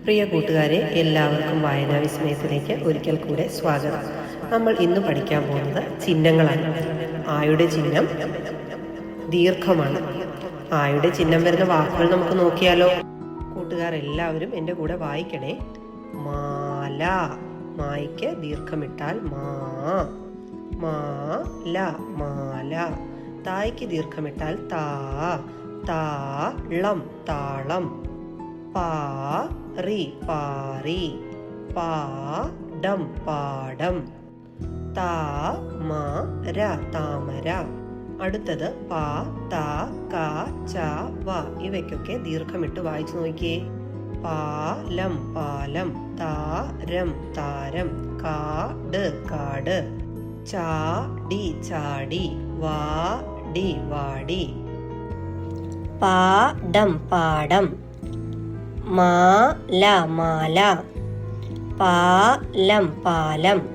പ്രിയ കൂട്ടുകാരെ, എല്ലാവർക്കും വായനാ വിസ്മയത്തിലേക്ക് ഒരിക്കൽ കൂടെ സ്വാഗതം. നമ്മൾ ഇന്ന് പഠിക്കാൻ പോകുന്നത് ചിഹ്നങ്ങളാണ്. ആയുടെ ചിഹ്നം ദീർഘമാണ്. ആയുടെ ചിഹ്നം വരുന്ന വാക്കുകൾ നമുക്ക് നോക്കിയാലോ? കൂട്ടുകാരെല്ലാവരും എൻ്റെ കൂടെ വായിക്കണേ. മാല, മായ്ക്ക് ദീർഘമിട്ടാൽ മാ. മാല, മാല. തായ്ക്ക് ദീർഘമിട്ടാൽ താ. താളം, താളം. പാറി, പാറി. പാടം, പാടം. താമര, താമര. അടുത്തത് പ, ത, ക, ച, വ. ഇവയ്ക്കൊക്കെ ദീർഘമിട്ട് വായിച്ചു നോക്കിയേ. പാലം, പാലം. താരം, താരം. കാട്, കാട്. ചാടി, ചാടി. വാടി, വാടി. പാടം, പാടം. മാല, മാല. പാലം, പാലം.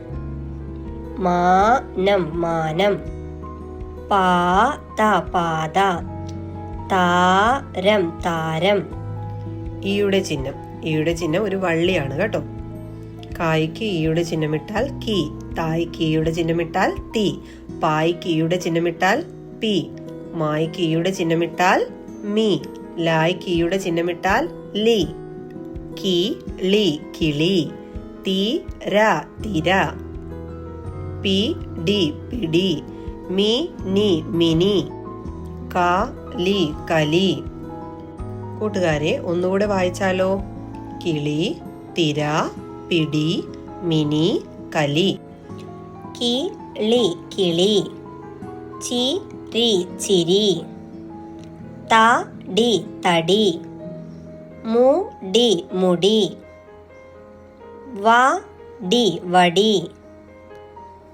മാനം, മാനം. പാത, പാത. താരം, താരം. ഈയുടെ ചിഹ്നം. ഈയുടെ ചിഹ്നം ഒരു വള്ളിയാണ് കേട്ടോ. കായ്ക്ക് ഈയുടെ ചിഹ്നമിട്ടാൽ കി. തായ്ക്ക് ഈയുടെ ചിഹ്നമിട്ടാൽ തി. പായ്ക്ക് ഈയുടെ ചിഹ്നമിട്ടാൽ പി. മായ്ക്ക് ഈയുടെ ചിഹ്നമിട്ടാൽ മി. ലായ്ക്ക് ഈയുടെ ചിഹ്നമിട്ടാൽ ലി. കി, ലി, കിളി. തീര, തിര. പി, ഡി, പിടി. മി, നി, മിനി. കലി, കലി. കൂട്ടുകാരെ, ഒന്നുകൂടെ വായിച്ചാലോ? കിളി, തിര, പിടി, മിനി, കലി. കിളി, കിളി. ചിരി, ചിരി. തടി, തടി. മുടി, മുടി. വടി, വടി.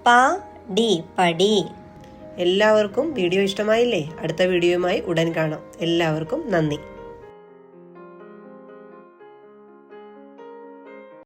പടി, പടി. എല്ലാവർക്കും വീഡിയോ ഇഷ്ടമായില്ലേ? അടുത്ത വീഡിയോയുമായി ഉടൻ കാണാം. എല്ലാവർക്കും നന്ദി.